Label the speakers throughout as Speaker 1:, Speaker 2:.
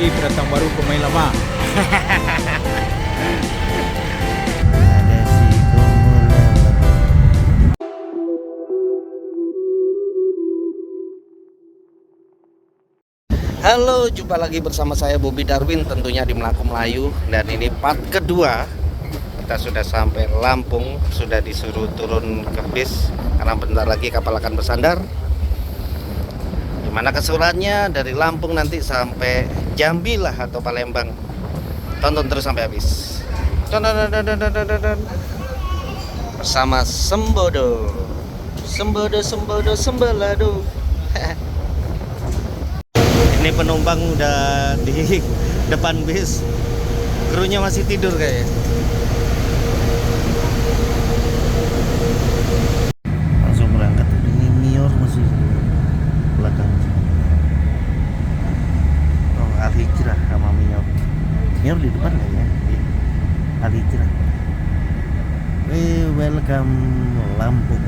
Speaker 1: lagi pendatang baru pemain lama.
Speaker 2: Ada si Kumulawat. Halo, jumpa lagi bersama saya Bobby Darwin tentunya di Melaku Melayu. Dan ini part kedua. Kita sudah sampai Lampung, sudah disuruh turun ke bis karena bentar lagi kapal akan bersandar. Gimana keseruannya dari Lampung nanti sampai Jambi lah atau Palembang. Tonton terus sampai habis. Bersama Sembodo. Sembodo Sembelado. Ini penumpang udah di depan bis. Krunya masih tidur kayaknya. Langsung berangkat. Ini Mior masih belakang. Oh, Al Hijrah sama Mior. Mior di depan nggak ya? Di Al Hijrah. Welcome Lampung.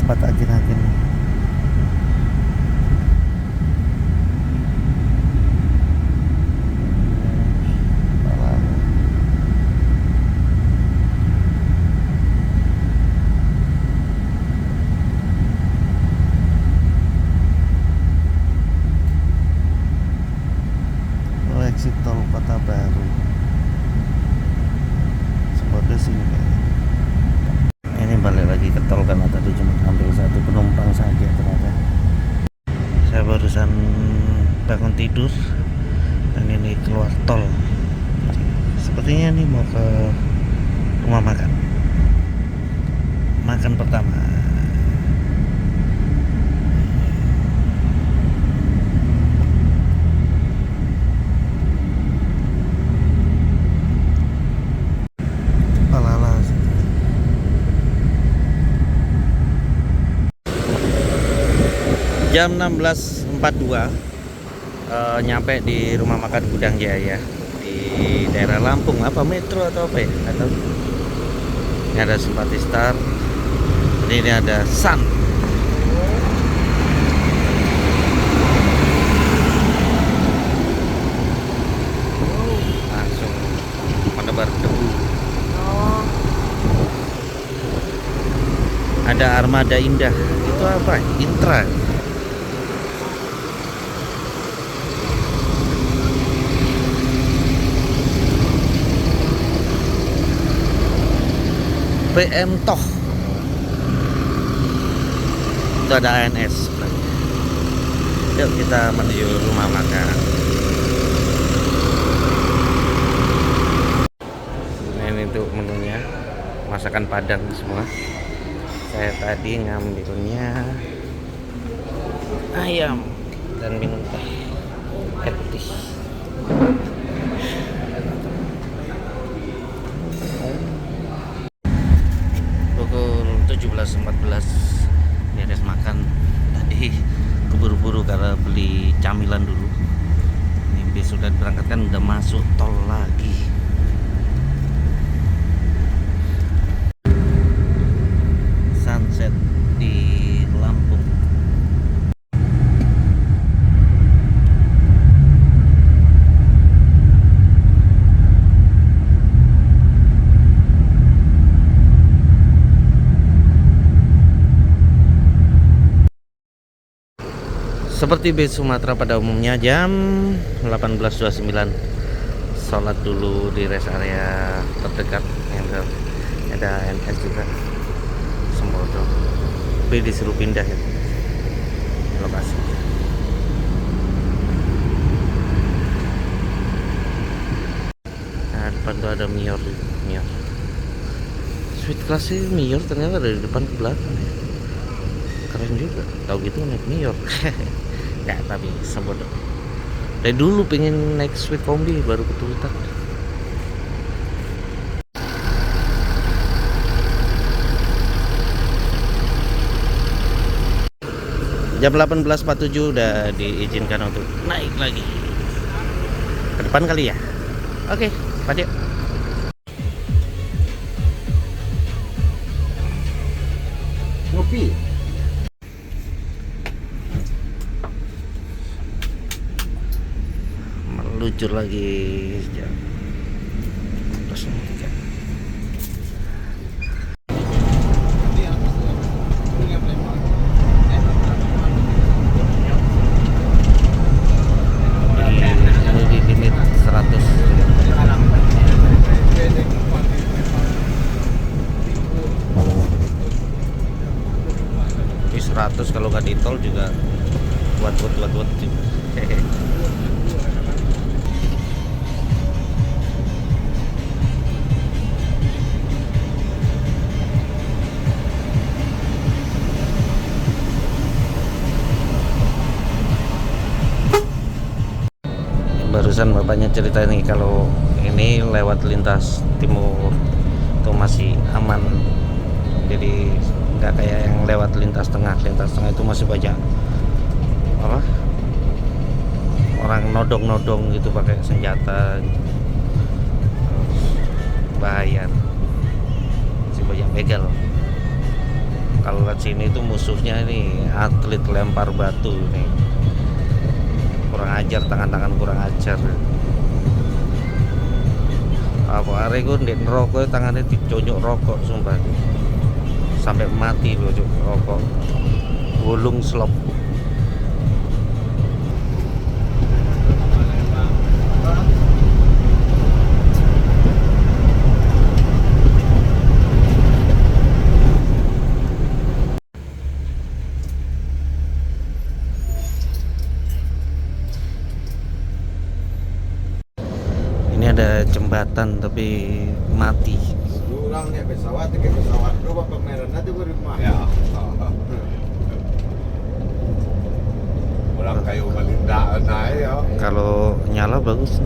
Speaker 2: Tempat agen-agen. Oh, exit tol Kota Baru. Sembodo sini kayaknya. Ini balik lagi ke tol karena tadi cuma ambil satu penumpang saja ternyata. Saya barusan bangun tidur dan ini keluar tol. Sepertinya ini mau ke rumah makan. Makan pertama. Palala. Jam 16.42 nyampe di rumah makan Gudang Jaya di daerah Lampung. Apa metro atau apa ya? Nggak tahu. Ini ada Simpati Star. Ini ada Sun. Langsung menebar debu. Ada Armada Indah. Itu apa? Intra. PM Toh. Itu ada ANS. Yuk kita menuju rumah makan. Ini untuk menunya, masakan Padang semua. Saya tadi ngambilnya ayam dan minum teh air putih. Pukul 17.14 beres makan. Tadi keburu-buru karena beli camilan dulu. Ini bis sudah diberangkatkan, udah masuk tol lagi. Seperti base Sumatera pada umumnya jam 18.29 sholat dulu di rest area terdekat. Ada NS juga Sembodo, tapi disuruh pindah ya lokasi. Nah, depan tuh ada Mior. Sweet class sih Mior ternyata dari depan ke belakang ya. Keren juga, tahu gitu naik Mior. Nggak, tapi Sembodo. Dari dulu pengen naik Sweet Kombi, baru keturutan. Jam 18.47 udah diizinkan untuk naik lagi ke depan kali ya. Oke, lanjut.
Speaker 1: Kopi.
Speaker 2: Meluncur lagi jam 12.03. Ini di limit 100. Ini 100 kalau nggak di tol juga buat juga. Barusan bapaknya cerita nih kalau ini lewat lintas timur itu masih aman, jadi nggak kayak yang lewat lintas tengah itu masih banyak apa orang nodong gitu pakai senjata gitu. Bahaya, masih banyak begal. Kalau lihat sini itu musuhnya ini atlet lempar batu nih, kurang ajar, tangan kurang ajar. Apa hari gue ndek ngerokok tangannya diconyok rokok sumpah, sampai mati loh rokok, gulung slop. Ini ada jembatan tapi mati.
Speaker 1: Kurang nih pesawat coba pameran nanti gue rumah. Ya. Orang kayu melinda naik ya.
Speaker 2: Kalau nyala bagus.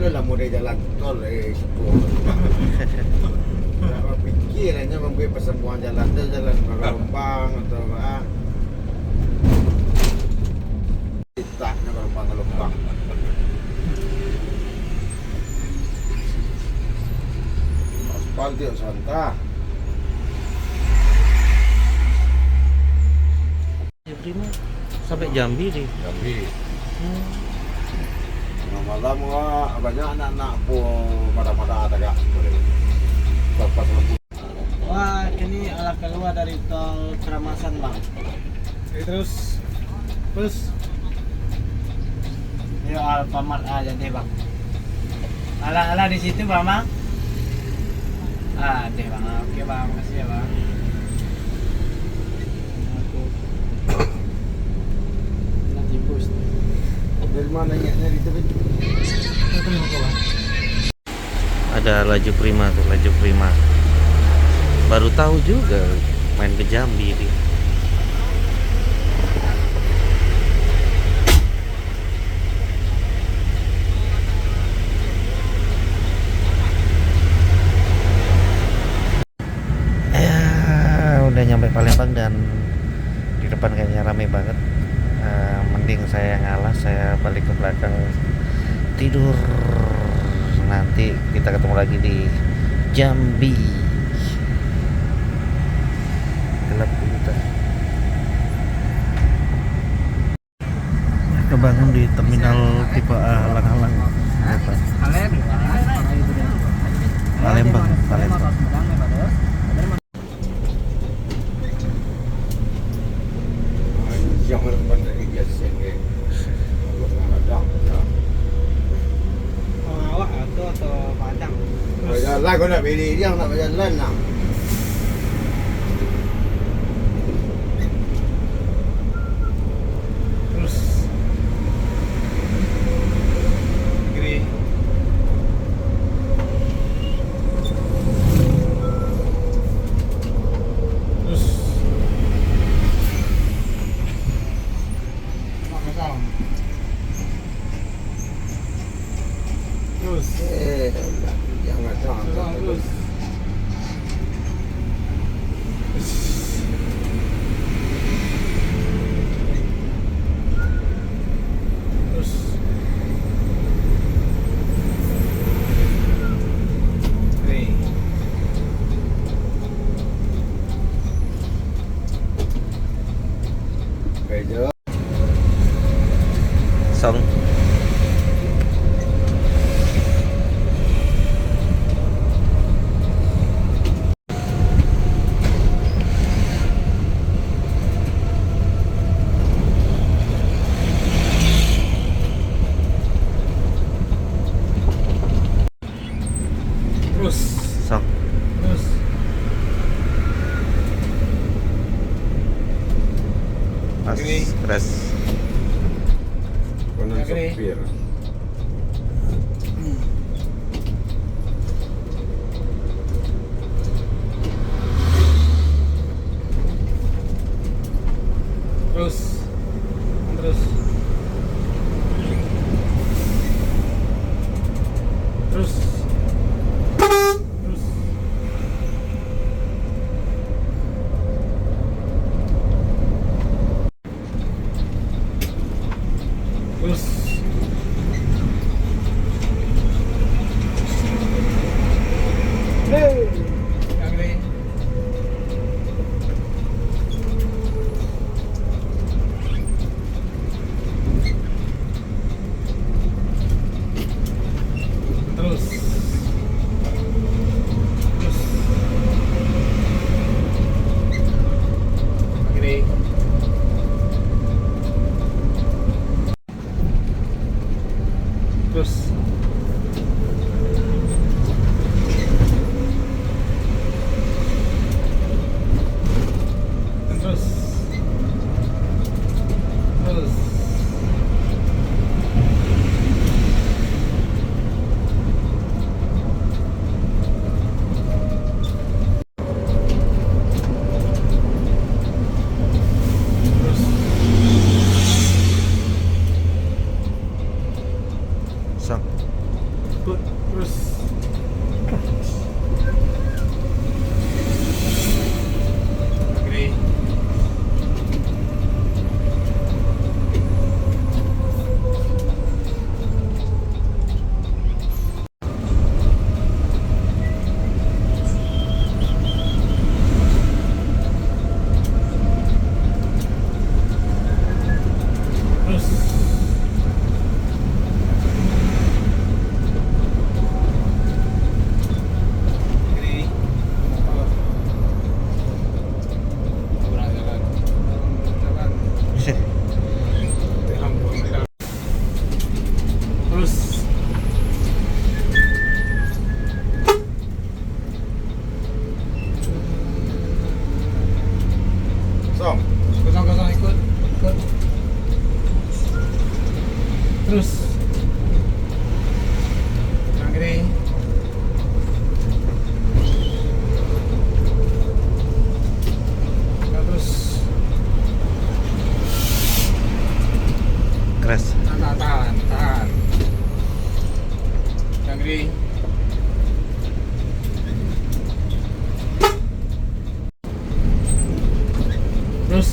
Speaker 1: Ada lah model jalan tol pikirannya memberi persembuhan jalan Gelombang atau Taknya Gelombang. Aspal dia santa.
Speaker 2: Prima sampai Jambi deh.
Speaker 1: Jambi. Malam banyak anak-anak pada agak pas lampu.
Speaker 3: Wah, ini ala keluar dari tol Ceramasan, Bang. Terus ya Alfamart aja deh, Bang. Ala di situ, Bang. Deh, Bang. Oke, Bang. Makasih ya, Bang. Nanti post.
Speaker 1: Dari mana nyari itu?
Speaker 2: Ada laju prima tuh, laju prima. Baru tahu juga main ke Jambi dia. Ya, udah nyampe Palembang dan di depan kayaknya rame banget. Mending saya ngalah, saya balik ke belakang tidur. Nanti kita ketemu lagi di Jambi. Gelap kita. Kebangun di terminal tipe A Halang-Halang. Palembang.
Speaker 1: Jangan pandai dia sini. Ada.
Speaker 3: Awak atau Padang.
Speaker 1: Jalan kau nak pilih dia nak berjalan nak.
Speaker 3: Terus negeri. Terus Makassar. Terus
Speaker 1: Jangan
Speaker 3: terus. Terus nih
Speaker 1: Kerja.
Speaker 2: Xong.
Speaker 3: terus
Speaker 2: Xong.
Speaker 3: terus
Speaker 2: Pas
Speaker 3: Ini.
Speaker 2: crash.
Speaker 1: Konon
Speaker 3: Negeri.
Speaker 1: sopir.
Speaker 3: terus terus terus terus terus yang ini terus terus yang ini terus terus terus terus
Speaker 2: Xong.
Speaker 3: terus negeri terus negeri kurang jalan terus
Speaker 1: Som.
Speaker 3: kosong ikut terus yang ini terus
Speaker 2: Crash.
Speaker 3: tahan yang ini terus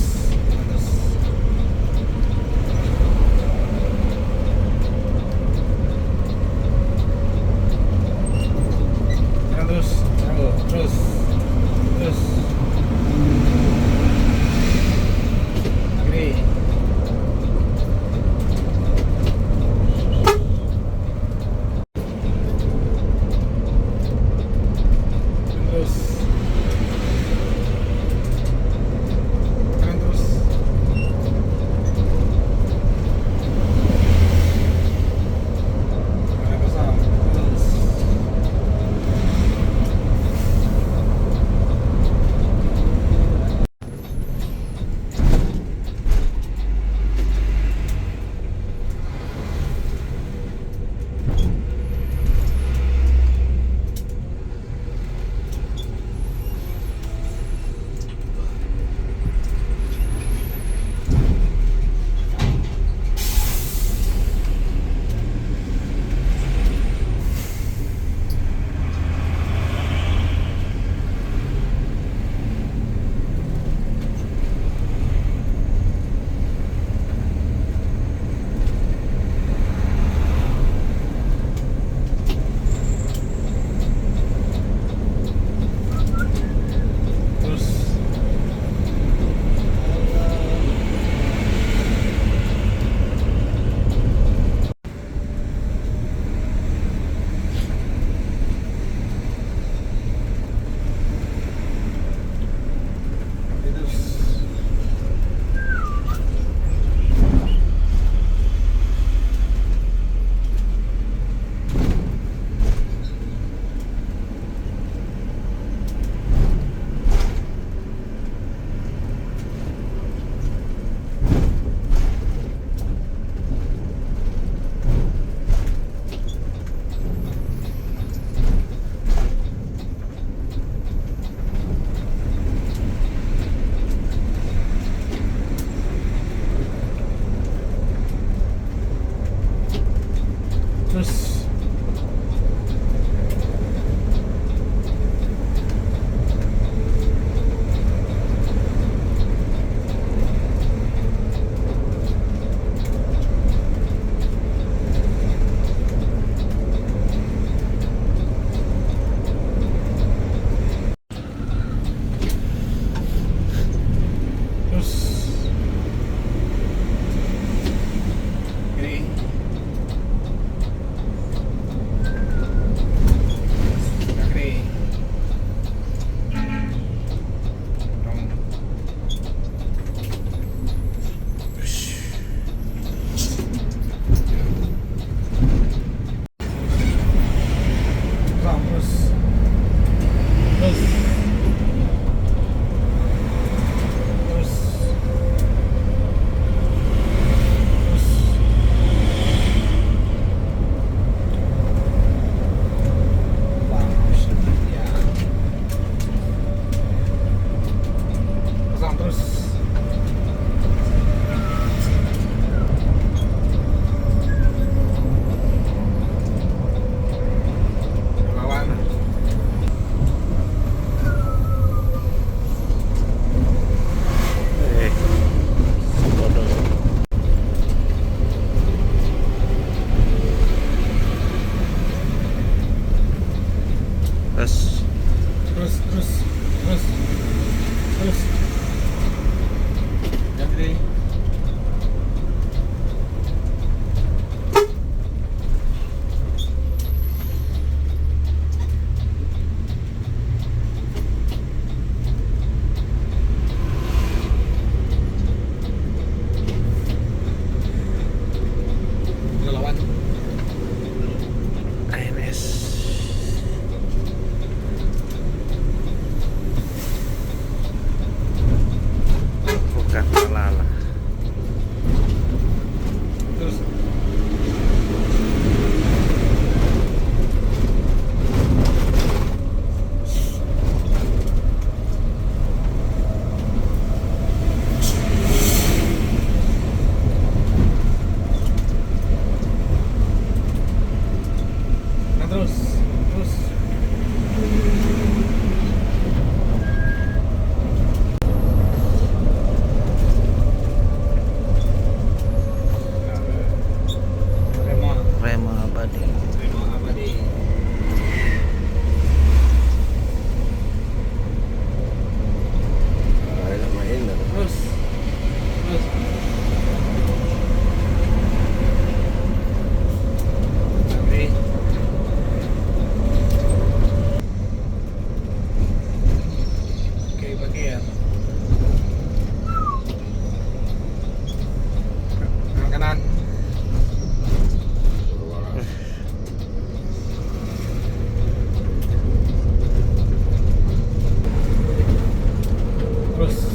Speaker 3: Terus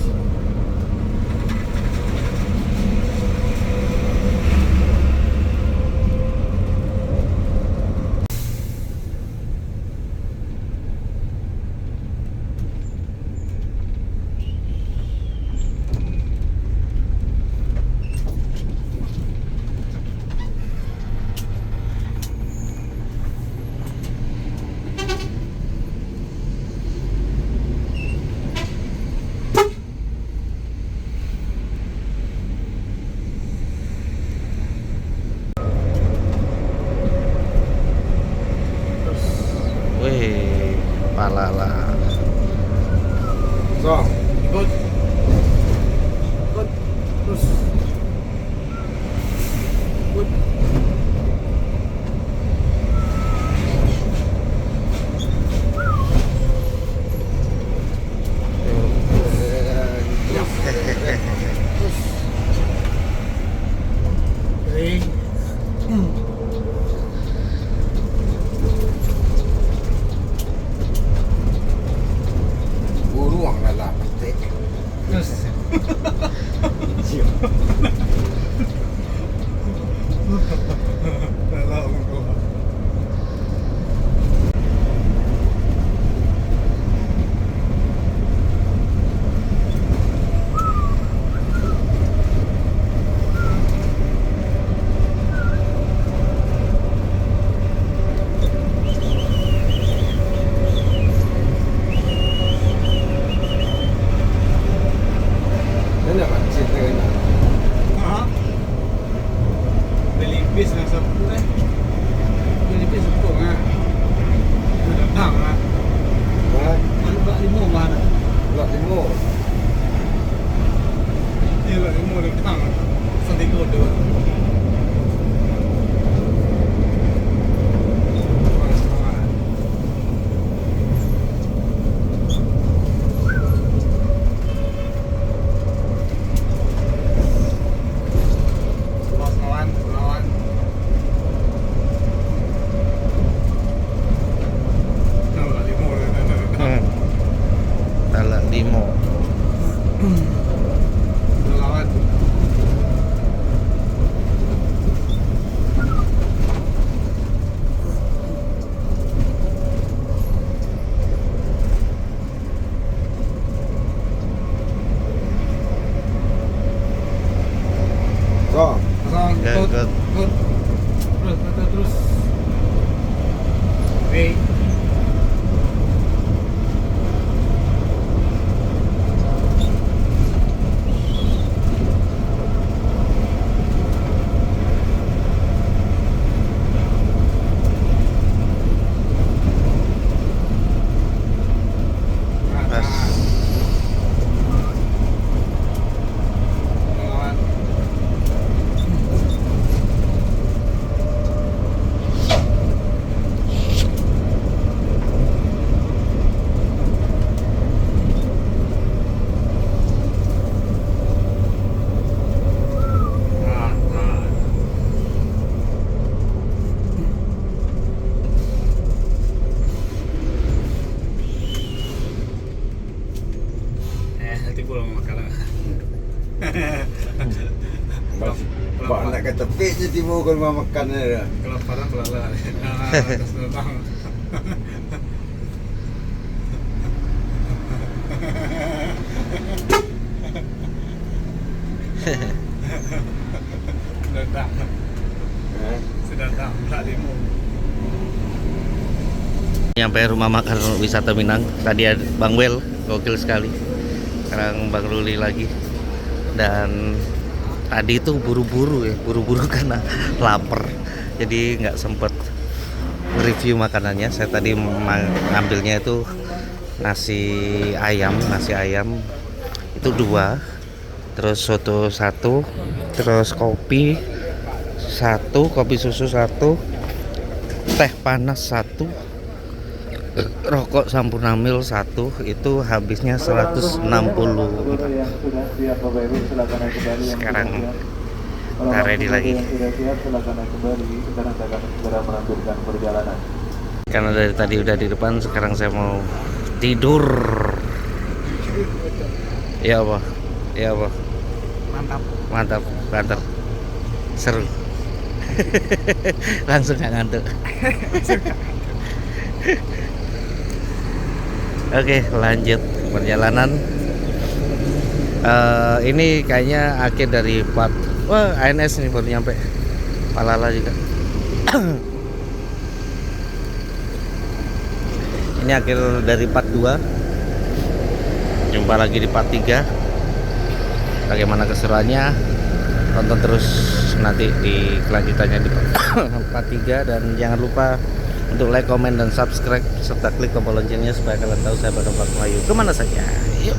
Speaker 2: Wih, palala.
Speaker 1: So,
Speaker 3: ikut. Ikut. Terus. Ikut. Ring.
Speaker 1: buruang lah petik.
Speaker 3: Terus.
Speaker 1: Ini apa cerita kan?
Speaker 3: Hah? Beli bis lah sabtu eh. Beli bis sabtu ah. Datang ah.
Speaker 1: Hah?
Speaker 3: Mana bak limo mana?
Speaker 1: Lot limo.
Speaker 3: Dia bak limo datang. Sampai kode.
Speaker 2: Tala limo.
Speaker 3: Lawan.
Speaker 1: So,
Speaker 3: Kosong.
Speaker 2: Ya,
Speaker 3: Ikut.
Speaker 2: ikut.
Speaker 3: Ikut. Terus. Oke.
Speaker 2: Pas.
Speaker 3: Lawan. Nanti pulang makan lah.
Speaker 1: Pak nak kata pek je tiba kalau mau makan dia.
Speaker 3: Kelaparan pelala. Atas datang. Datang.
Speaker 1: Hah?
Speaker 3: Sudah datang. Tak limo.
Speaker 2: Nyampe rumah makan wisata Minang. Tadi ada Bang Wel, gokil sekali. Sekarang Bang Ruli lagi. Dan tadi itu buru-buru karena lapar. Jadi nggak sempet review makanannya. Saya tadi ngambilnya itu nasi ayam itu 2, terus soto 1, terus kopi 1, kopi susu 1, teh panas 1, rokok Sampurnamil 1, itu habisnya 160. Sekarang kita ready lagi karena dari tadi udah di depan. Sekarang saya mau tidur. Ya apa? Ya apa?
Speaker 3: Mantap.
Speaker 2: Mantap, mantap. Seru. Langsung gak ngantuk. Oke, lanjut perjalanan. Ini kayaknya akhir dari part. Wah, ANS nih baru nyampe. Palala juga. Ini akhir dari part 2. Jumpa lagi di part 3. Bagaimana keseruannya? Tonton terus nanti di kelanjutannya di part 3. Dan jangan lupa untuk like, komen, dan subscribe serta klik tombol loncengnya supaya kalian tahu saya bakal Melayu kemana saja. Yuk.